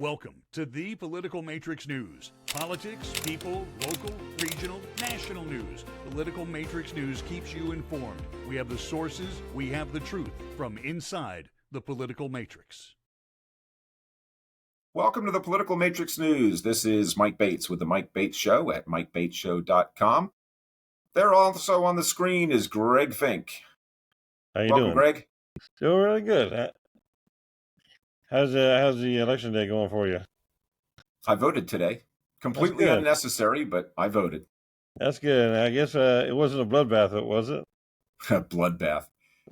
Welcome to the Political Matrix News. Politics, people, local, regional, national news. Political Matrix News keeps you informed. We have the sources, we have the truth from inside the Political Matrix. Welcome to the Political Matrix News. This is Mike Bates with the Mike Bates Show at MikeBatesShow.com. There also on the screen is Greg Fink. How you Welcome, doing? Greg. Doing really good. How's the election day going for you? I voted today. Completely unnecessary, but I voted. That's good. I guess it wasn't a bloodbath, was it? Bloodbath.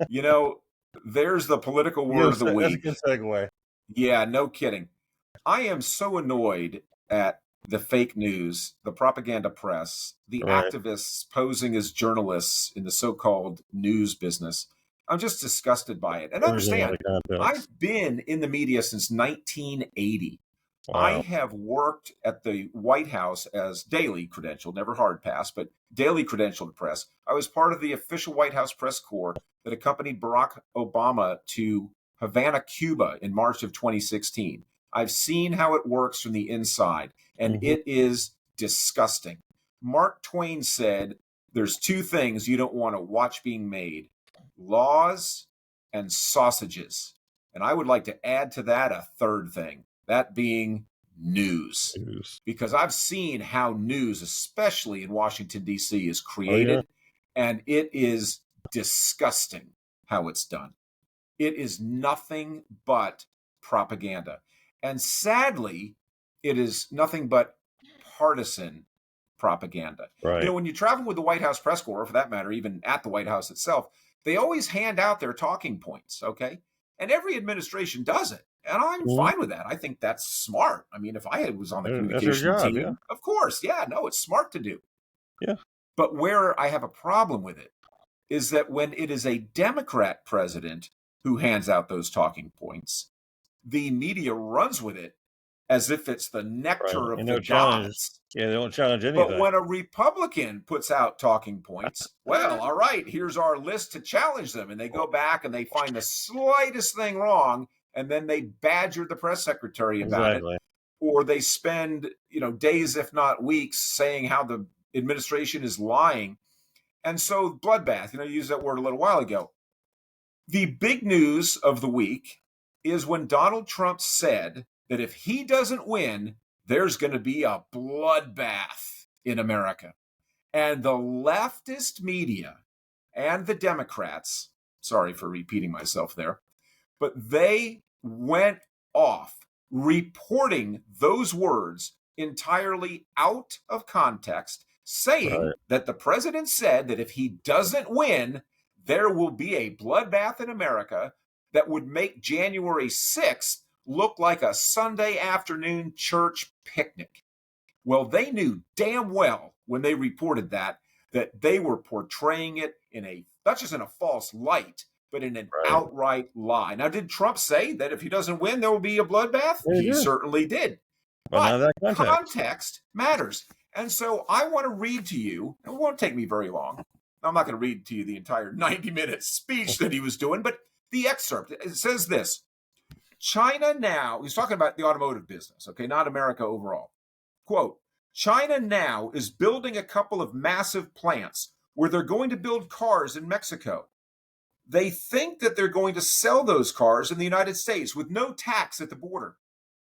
You know, there's the political word of the week. That's a good segue. Yeah, no kidding. I am so annoyed at the fake news, the propaganda press, the activists posing as journalists in the so-called news business. I'm just disgusted by it. And understand, I've been in the media since 1980. Wow. I have worked at the White House as daily credentialed, never hard pass, but daily credentialed press. I was part of the official White House press corps that accompanied Barack Obama to Havana, Cuba in March of 2016. I've seen how it works from the inside, and it is disgusting. Mark Twain said, there's two things you don't want to watch being made: laws and sausages. And I would like to add to that a third thing, that being news. Because I've seen how news, especially in Washington, D.C., is created, and it is disgusting how it's done. It is nothing but propaganda. And sadly, it is nothing but partisan propaganda. Right. You know, when you travel with the White House press corps, or for that matter, even at the White House itself, they always hand out their talking points, okay? And every administration does it. And I'm fine with that. I think that's smart. I mean, if I was on the communication team, of course, it's smart to do. Yeah. But where I have a problem with it is that when it is a Democrat president who hands out those talking points, the media runs with it as if it's the nectar of the gods. Yeah, they don't challenge anything. But when a Republican puts out talking points, well, all right, here's our list to challenge them. And they go back and they find the slightest thing wrong, and then they badger the press secretary about it. Or they spend, days, if not weeks, saying how the administration is lying. And so bloodbath, you used that word a little while ago. The big news of the week is when Donald Trump said that if he doesn't win, there's going to be a bloodbath in America. And the leftist media and the Democrats, sorry for repeating myself there, but they went off reporting those words entirely out of context, saying that the president said that if he doesn't win, there will be a bloodbath in America that would make January 6th look like a Sunday afternoon church picnic. Well, they knew damn well when they reported that they were portraying it in not just in a false light, but in an outright lie. Now, did Trump say that if he doesn't win, there will be a bloodbath? He certainly did. But context matters. And so I want to read to you, it won't take me very long. I'm not going to read to you the entire 90-minute speech that he was doing, but the excerpt, it says this: China now, he's talking about the automotive business, okay, not America overall. Quote, China now is building a couple of massive plants where they're going to build cars in Mexico. They think that they're going to sell those cars in the United States with no tax at the border.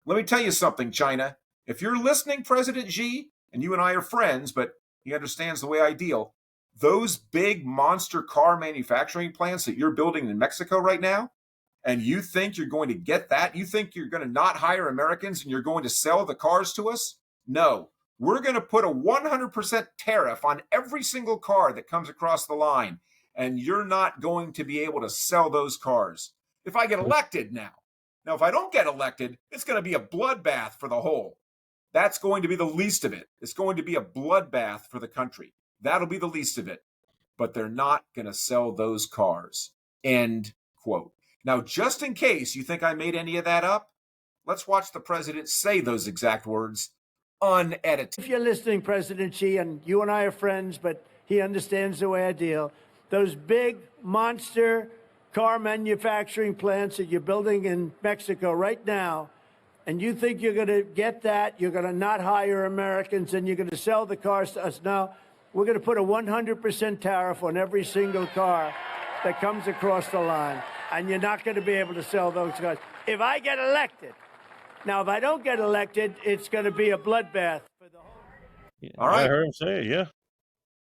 Let me tell you something, China. If you're listening, President Xi, and you and I are friends, but he understands the way I deal, those big monster car manufacturing plants that you're building in Mexico right now, and you think you're going to get that? You think you're going to not hire Americans and you're going to sell the cars to us? No. We're going to put a 100% tariff on every single car that comes across the line, and you're not going to be able to sell those cars. If I get elected now, if I don't get elected, it's going to be a bloodbath for the whole. That's going to be the least of it. It's going to be a bloodbath for the country. That'll be the least of it. But they're not going to sell those cars. End quote. Now, just in case you think I made any of that up, let's watch the president say those exact words unedited. If you're listening, President Xi, and you and I are friends, but he understands the way I deal, those big monster car manufacturing plants that you're building in Mexico right now, and you think you're going to get that, you're going to not hire Americans, and you're going to sell the cars to us. No, we're going to put a 100% tariff on every single car that comes across the line, and you're not going to be able to sell those cars. If I get elected, now if I don't get elected, it's going to be a bloodbath. All right. I heard him say it, yeah.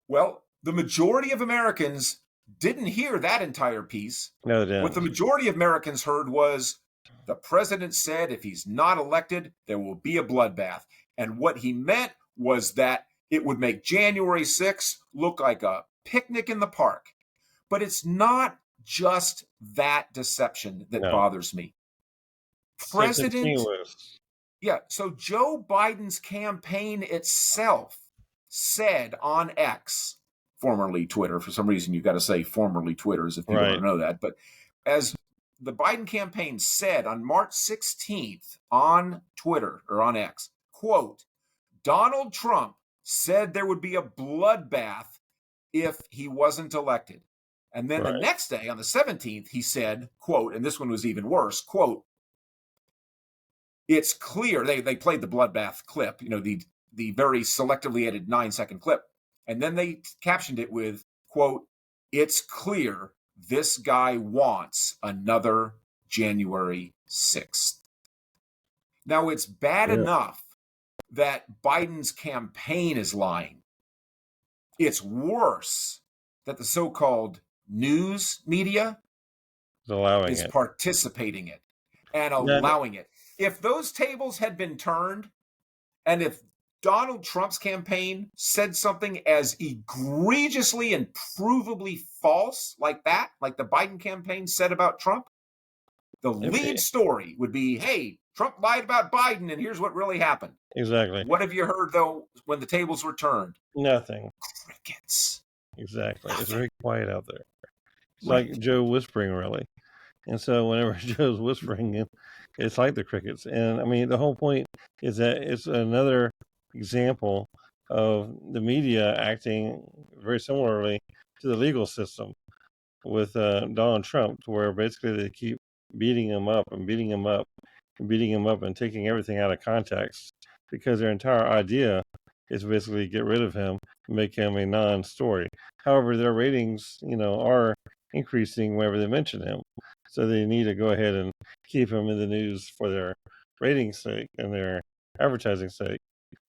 Well, the majority of Americans didn't hear that entire piece. No, they didn't. What the majority of Americans heard was the president said if he's not elected, there will be a bloodbath. And what he meant was that it would make January 6th look like a picnic in the park. But it's not just that deception that bothers me. So Joe Biden's campaign itself said on X, formerly Twitter, for some reason you've got to say formerly Twitter as if people don't know that, but as the Biden campaign said on March 16th on Twitter or on X, quote, Donald Trump said there would be a bloodbath if he wasn't elected. And then the next day on the 17th, he said, quote, and this one was even worse, quote, it's clear, they played the bloodbath clip, the very selectively edited 9-second clip. And then they captioned it with, quote, it's clear this guy wants another January 6th. Now, it's bad enough that Biden's campaign is lying. It's worse that the so-called news media is participating it and allowing it. If those tables had been turned, and if Donald Trump's campaign said something as egregiously and provably false like that, like the Biden campaign said about Trump, the lead story would be, hey, Trump lied about Biden, and here's what really happened. Exactly. What have you heard, though, when the tables were turned? Nothing. Crickets. Exactly. Nothing. It's very quiet out there. It's like Joe whispering, really. And so whenever Joe's whispering, it's like the crickets. And I mean, the whole point is that it's another example of the media acting very similarly to the legal system with Donald Trump, where basically they keep beating him up and beating him up and beating him up and taking everything out of context, because their entire idea is basically get rid of him and make him a non-story. However, their ratings, are increasing whenever they mention him. So they need to go ahead and keep him in the news for their ratings sake and their advertising sake.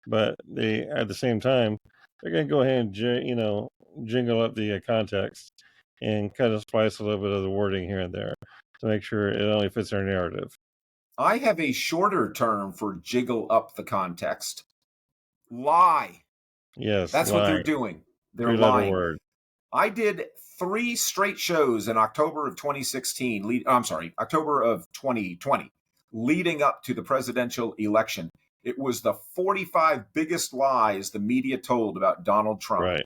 But they, at the same time, they're going to go ahead and, jingle up the context and cut and splice a little bit of the wording here and there to make sure it only fits their narrative. I have a shorter term for jiggle up the context. Lie. Yes, that's what they're doing. They're lying. Word. I did 3 straight shows in October of 2016. October of 2020, leading up to the presidential election. It was the 45 biggest lies the media told about Donald Trump. Right.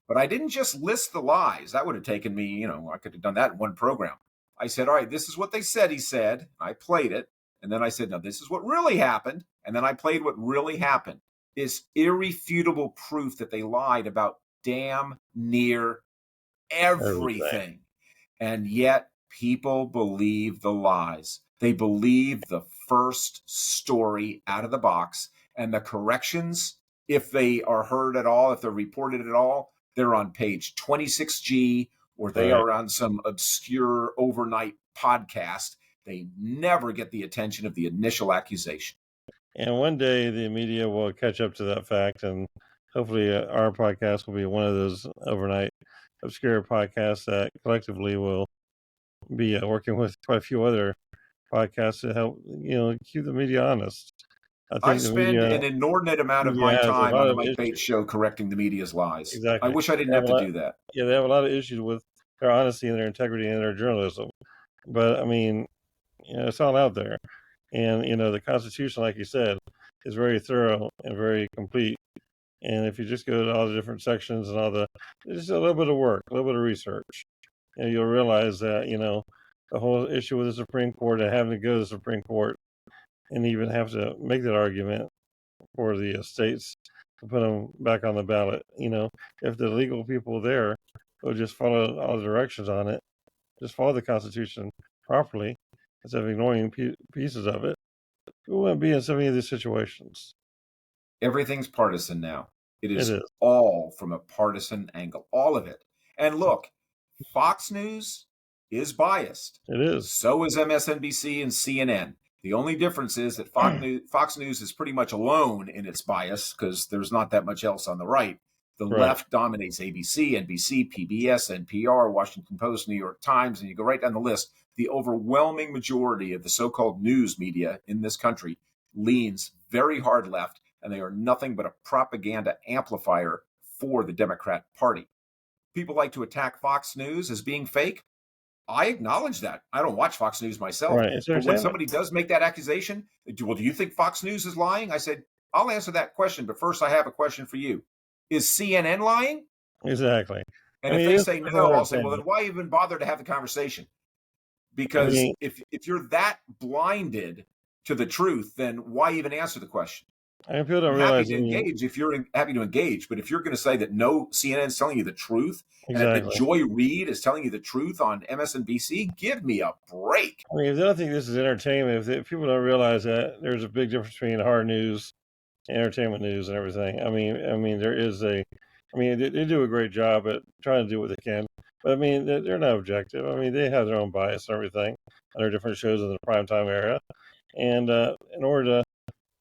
But I didn't just list the lies. That would have taken me, I could have done that in one program. I said, all right, this is what they said he said. I played it. And then I said, no, this is what really happened. And then I played what really happened. Is irrefutable proof that they lied about damn near everything. And yet people believe the lies. They believe the first story out of the box, and the corrections, if they are heard at all, if they're reported at all, they're on page 26G, or they are on some obscure overnight podcast. They never get the attention of the initial accusation. And one day the media will catch up to that fact, and hopefully our podcast will be one of those overnight obscure podcasts that collectively will be working with quite a few other podcasts to help, keep the media honest. I spend an inordinate amount of my time on the Mike Bates show correcting the media's lies. Exactly. I wish I didn't have to do that. Yeah, they have a lot of issues with their honesty and their integrity and their journalism. But, I mean, it's all out there. And, the Constitution, like you said, is very thorough and very complete. And if you just go to all the different sections and it's just a little bit of work, a little bit of research, and you'll realize that, the whole issue with the Supreme Court and having to go to the Supreme Court and even have to make that argument for the states to put them back on the ballot, if the legal people there will just follow all the directions on it, just follow the Constitution properly, instead of ignoring pieces of it, we wouldn't be in so many of these situations. Everything's partisan now. It It is is. all from a partisan angle, all of it. And look, Fox News is biased. It is. So is MSNBC and CNN. The only difference is that Fox News is pretty much alone in its bias because there's not that much else on the right. The Right. left dominates ABC, NBC, PBS, NPR, Washington Post, New York Times, and you go right down the list. The overwhelming majority of the so-called news media in this country leans very hard left, and they are nothing but a propaganda amplifier for the Democrat Party. People like to attack Fox News as being fake. I acknowledge that. I don't watch Fox News myself. Right. It's But when entertainment. somebody does make that accusation, well, do you think Fox News is lying? I said, I'll answer that question, but first I have a question for you. Is CNN lying? Exactly. And I mean, if they it's say for no, I'll say, well, entertainment. then why even bother to have the conversation? I Because mean, if you're that blinded to the truth, then why even answer the question? and people don't I'm happy realize. to I mean, engage if you're happy to engage, but if you're going to say that no, CNN is telling you the truth, and that exactly. Joy Reid is telling you the truth on MSNBC, give me a break. I mean, if they don't think this is entertainment, if people don't realize that there's a big difference between hard news, entertainment news, and everything. I mean, there is a. I mean, they do a great job at trying to do what they can, but I mean, they're not objective. I mean, they have their own bias and everything, and their different shows in the primetime era, and in order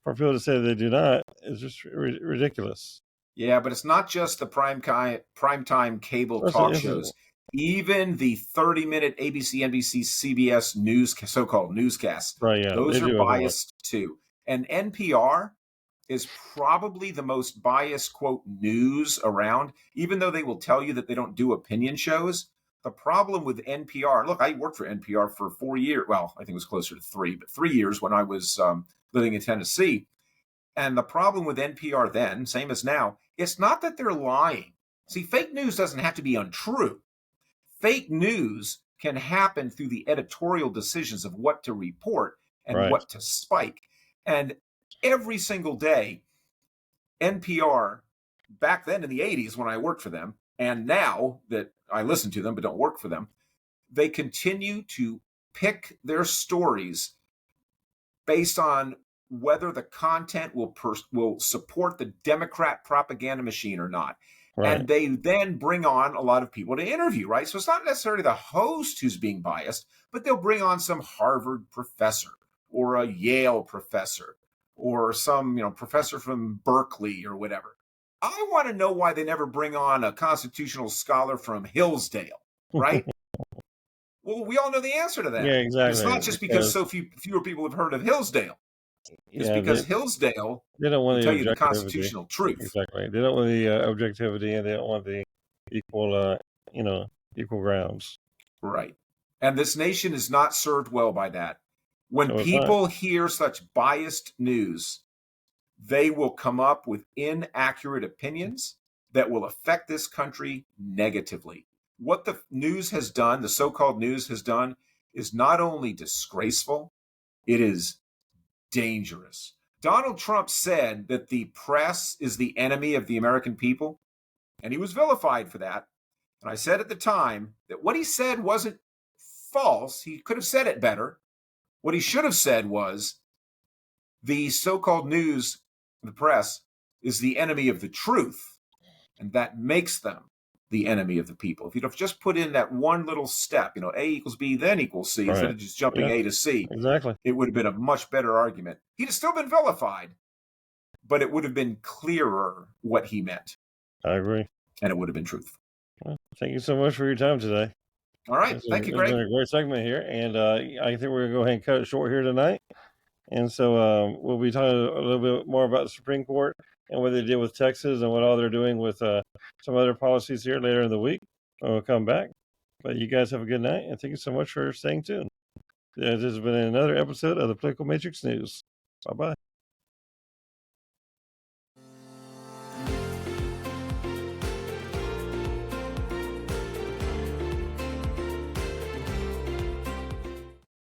for people to say they do not is just ridiculous. Yeah, but it's not just the primetime cable Listen, talk this is shows. Even the 30-minute ABC, NBC, CBS news, so-called newscasts, right. Yeah, those they are do overlap. biased too. And NPR is probably the most biased, quote, news around, even though they will tell you that they don't do opinion shows. The problem with NPR, look, I worked for NPR for 4 years. Well, I think it was closer to 3, but 3 years when I was living in Tennessee. And the problem with NPR then, same as now, it's not that they're lying. See, fake news doesn't have to be untrue. Fake news can happen through the editorial decisions of what to report and Right. what to spike. And every single day, NPR, back then in the 80s when I worked for them, and now that I listen to them but don't work for them, they continue to pick their stories based on whether the content will support the Democrat propaganda machine or not. Right. And they then bring on a lot of people to interview, right? So it's not necessarily the host who's being biased, but they'll bring on some Harvard professor or a Yale professor or some, professor from Berkeley or whatever. I want to know why they never bring on a constitutional scholar from Hillsdale, right? Well, we all know the answer to that. Yeah, exactly. It's not just because so fewer people have heard of Hillsdale. It's because Hillsdale they don't want will the tell you the objectivity. constitutional truth. Exactly. They don't want the objectivity, and they don't want the equal, equal grounds. Right. And this nation is not served well by that. When No, it's people hear such biased news, they will come up with inaccurate opinions that will affect this country negatively. What the news has done, the so-called news has done, is not only disgraceful, it is dangerous. Donald Trump said that the press is the enemy of the American people, and he was vilified for that. And I said at the time that what he said wasn't false. He could have said it better. What he should have said was the so-called news, the press, is the enemy of the truth, and that makes them the enemy of the people. If you'd have just put in that one little step, A equals B, then equals C, instead of just jumping A to C, exactly, it would have been a much better argument. He'd have still been vilified, but it would have been clearer what he meant. I agree. And it would have been truthful. Well, thank you so much for your time today. All right. Thank you, Greg. It's been a great segment here, and I think we're going to go ahead and cut it short here tonight. And so we'll be talking a little bit more about the Supreme Court and what they did with Texas and what all they're doing with some other policies here later in the week when we'll come back. But you guys have a good night, and thank you so much for staying tuned. This has been another episode of the Political Matrix News. Bye-bye.